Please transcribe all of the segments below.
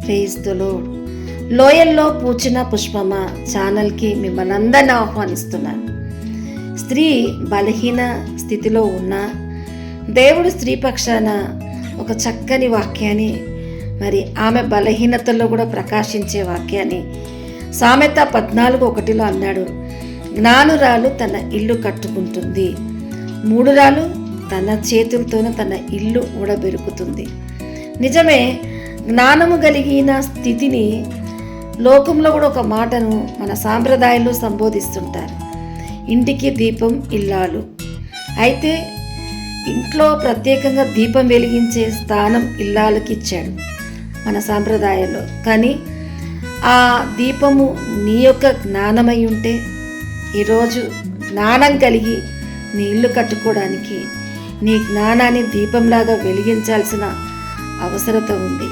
Praise the lord. లోయల్లో పూచిన పుష్పమా ఛానల్కి మిమ్మల్ని అందరినీ ఆహ్వానిస్తున్నాను. స్త్రీ బలహీన స్థితిలో ఉన్న దేవుడు స్త్రీ పక్షాన ఒక చక్కని వాక్యాన్ని, మరి ఆమె బలహీనతల్లో కూడా ప్రకాశించే వాక్యాన్ని సామెత 14:1 అన్నాడు. జ్ఞానురాలు తన ఇల్లు కట్టుకుంటుంది, మూఢురాలు తన చేతులతోనే తన ఇల్లు ఊడబెరుకుతుంది. నిజమే, జ్ఞానము కలిగిన స్థితిని లోకంలో కూడా ఒక మాటను మన సాంప్రదాయంలో సంబోధిస్తుంటారు. ఇంటికి దీపం ఇల్లాలు. అయితే ఇంట్లో ప్రత్యేకంగా దీపం వెలిగించే స్థానం ఇల్లాలకి ఇచ్చాడు మన సాంప్రదాయంలో. కానీ ఆ దీపము నీ యొక్క జ్ఞానమై ఉంటే ఈరోజు జ్ఞానం కలిగి నీ ఇల్లు కట్టుకోవడానికి నీ జ్ఞానాన్ని దీపంలాగా వెలిగించాల్సిన అవసరత ఉంది.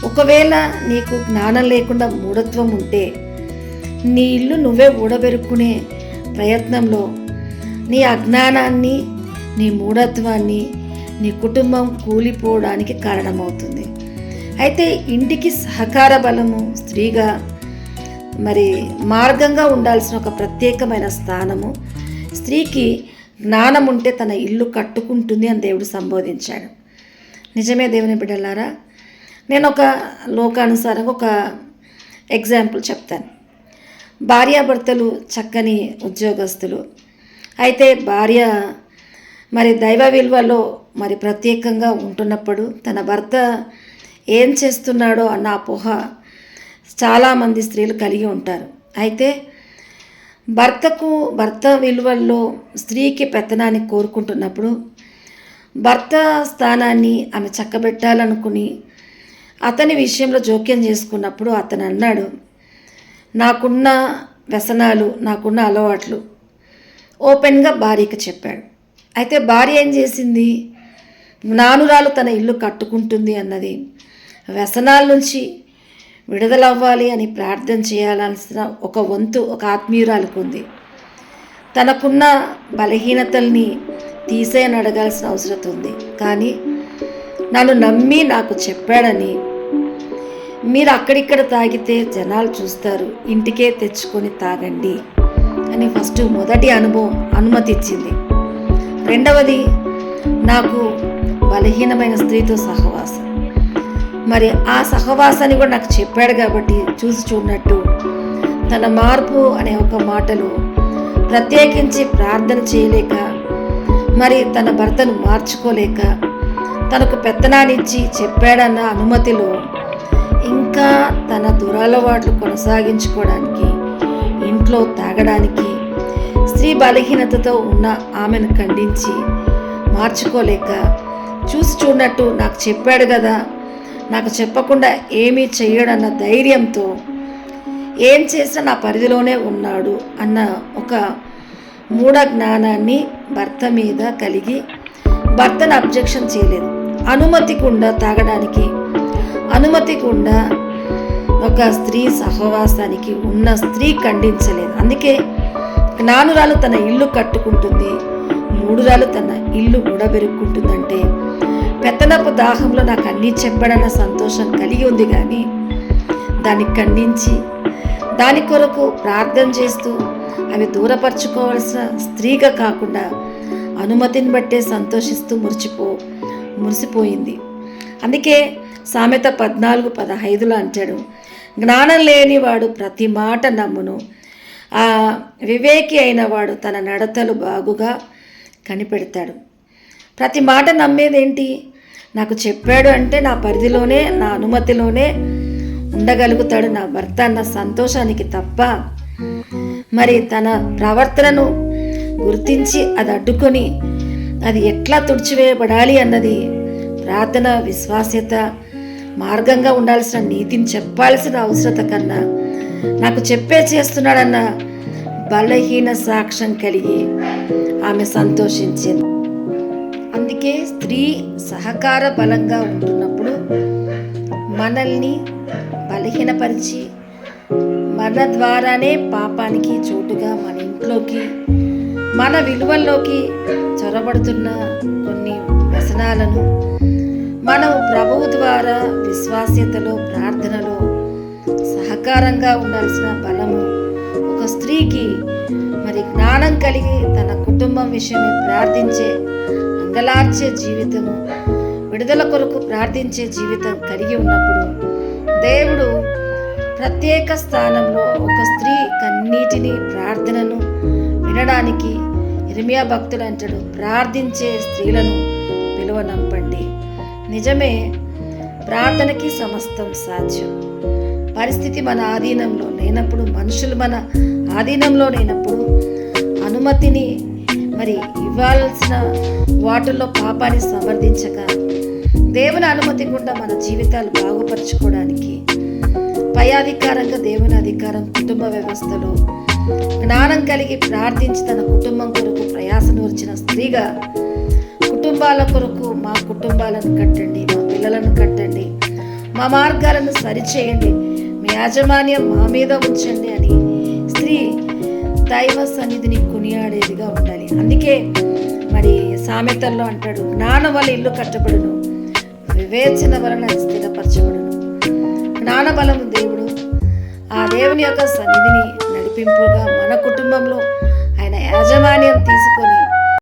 ఒకవేళ నీకు జ్ఞానం లేకుండా మూఢత్వం ఉంటే నీ ఇల్లు నువ్వే ఊడబెరుక్కునే ప్రయత్నంలో నీ అజ్ఞానాన్ని, నీ మూఢత్వాన్ని, నీ కుటుంబం కూలిపోవడానికి కారణమవుతుంది. అయితే ఇంటికి సహకార బలము స్త్రీగా మరి మార్గంగా ఉండాల్సిన ఒక ప్రత్యేకమైన స్థానము స్త్రీకి జ్ఞానం ఉంటే తన ఇల్లు కట్టుకుంటుంది అని దేవుడు సంబోధించాడు. నిజమే దేవుని బిడ్డలారా, నేను ఒక లోకానుసారంగా ఒక ఎగ్జాంపుల్ చెప్తాను. భార్యాభర్తలు చక్కని ఉద్యోగస్తులు. అయితే భార్య మరి దైవ విలువలో మరి ప్రత్యేకంగా ఉంటున్నప్పుడు తన భర్త ఏం చేస్తున్నాడో అన్న అపోహ చాలామంది స్త్రీలు కలిగి ఉంటారు. అయితే భర్త విలువల్లో స్త్రీకి పెత్తనాన్ని కోరుకుంటున్నప్పుడు భర్త స్థానాన్ని ఆమె చక్కబెట్టాలనుకుని అతని విషయంలో జోక్యం చేసుకున్నప్పుడు అతను అన్నాడు, నాకున్న వ్యసనాలు, నాకున్న అలవాట్లు ఓపెన్గా భార్యకి చెప్పాడు. అయితే భార్య ఏం చేసింది? జ్ఞానురాలు తన ఇల్లు కట్టుకుంటుంది అన్నది వ్యసనాల నుంచి విడుదలవ్వాలి అని ప్రార్థన చేయాల్సిన ఒక వంతు ఒక ఆత్మీయురాలకు ఉంది. తనకున్న బలహీనతల్ని తీసేయని అడగాల్సిన అవసరం ఉంది. కానీ నన్ను నమ్మి నాకు చెప్పాడని మీరు అక్కడిక్కడ తాగితే జనాలు చూస్తారు, ఇంటికే తెచ్చుకొని తాగండి అని మొదటి అనుమతి ఇచ్చింది. రెండవది, నాకు బలహీనమైన స్త్రీతో సహవాసం, మరి ఆ సహవాసాన్ని కూడా నాకు చెప్పాడు కాబట్టి చూసి చూడనట్టు తన మార్పు అనే ఒక మాటలు ప్రత్యేకించి ప్రార్థన చేయలేక, మరి తన భర్తను మార్చుకోలేక, తనకు పెత్తనాన్నిచ్చి చెప్పాడన్న అనుమతిలో ఇంకా తన దురలవాట్లు కొనసాగించుకోవడానికి, ఇంట్లో తాగడానికి, స్త్రీ బలహీనతతో ఉన్న ఆమెను ఖండించి మార్చుకోలేక, చూసి చూడనట్టు నాకు చెప్పాడు కదా, నాకు చెప్పకుండా ఏమీ చెయ్యడన్న ధైర్యంతో ఏం చేసినా నా పరిధిలోనే ఉన్నాడు అన్న ఒక మూఢ జ్ఞానాన్ని భర్త మీద కలిగి భర్తను అబ్జెక్షన్ చేయలేదు. అనుమతి గుండా తాగడానికి, అనుమతి గుండా ఒక స్త్రీ సహవాసానికి ఉన్న స్త్రీ ఖండించలేదు. అందుకే జ్ఞానురాలు తన ఇల్లు కట్టుకుంటుంది, మూఢురాలు తన ఇల్లు ఊడబెరుక్కుంటుందంటే పెత్తనపు దాహంలో నాకు అన్నీ చెప్పాడన్న సంతోషం కలిగి ఉంది. కానీ దాన్ని ఖండించి దాని కొరకు ప్రార్థన చేస్తూ అవి దూరపరచుకోవాల్సిన స్త్రీగా కాకుండా అనుమతిని బట్టే సంతోషిస్తూ మురిసిపోయింది. అందుకే సామెత 14:15 అంటాడు, జ్ఞానం లేనివాడు ప్రతి మాట నమ్మును, ఆ వివేకి అయిన వాడు తన నడతలు బాగుగా కనిపెడతాడు. ప్రతి మాట నమ్మేదేంటి? నాకు చెప్పాడు అంటే నా పరిధిలోనే, నా అనుమతిలోనే ఉండగలుగుతాడు నా భర్త అన్న సంతోషానికి తప్ప, మరి తన ప్రవర్తనను గుర్తించి అది అడ్డుకొని అది ఎట్లా తుడిచివేయబడాలి అన్నది ప్రార్థన, విశ్వాస్యత మార్గంగా ఉండాల్సిన నీతిని చెప్పాల్సిన అవసరత కన్నా నాకు చెప్పే చేస్తున్నాడన్న బలహీన సాక్ష్యం కలిగి ఆమె సంతోషించింది. అందుకే స్త్రీ సహకార బలంగా ఉంటున్నప్పుడు మనల్ని బలహీనపరిచి మన ద్వారానే పాపానికి చోటుగా మన ఇంట్లోకి, మన విలువల్లోకి చొరబడుతున్న కొన్ని వ్యసనాలను మనం ప్రభువు ద్వారా విశ్వాస్యతలో, ప్రార్థనలో ప్రకారంగా ఉండాల్సిన బలము ఒక స్త్రీకి మరి జ్ఞానం కలిగి తన కుటుంబం విషయమే ప్రార్థించే అంగలార్చే జీవితము, విడుదల కొరకు ప్రార్థించే జీవితం కలిగి ఉన్నప్పుడు దేవుడు ప్రత్యేక స్థానంలో ఒక స్త్రీ కన్నీటిని ప్రార్థనను వినడానికి ఇర్మియా భక్తుడు అంటాడు, ప్రార్థించే స్త్రీలను పిలువనంపండి. నిజమే, ప్రార్థనకి సమస్తం సాధ్యం. పరిస్థితి మన ఆధీనంలో లేనప్పుడు, మనుషులు మన ఆధీనంలో లేనప్పుడు అనుమతిని మరి ఇవ్వాల్సిన వాటిల్లో పాపాన్ని సమర్థించక దేవుని అనుమతి గుండా మన జీవితాలు బాగుపరచుకోవడానికి పై అధికారంగా దేవుని అధికారం కుటుంబ వ్యవస్థలో జ్ఞానం కలిగి ప్రార్థించి తన కుటుంబం కొరకు ప్రయాసను వచ్చిన స్త్రీగా కుటుంబాల కొరకు మా కుటుంబాలను కట్టండి, మా పిల్లలను కట్టండి, మా మార్గాలను సరిచేయండి, మీ యాజమాన్యం మా మీద ఉంచండి అని స్త్రీ దైవ సన్నిధిని కొనియాడేదిగా ఉండాలి. అందుకే మరి సామెతల్లో అంటాడు, జ్ఞానం వల్ల ఇల్లు కట్టబడును, వివేచన వలన స్థిరపరచబడును. జ్ఞానబలము దేవుడు, ఆ దేవుని యొక్క సన్నిధిని నడిపింపుగా మన కుటుంబంలో ఆయన యాజమాన్యం తీసుకొని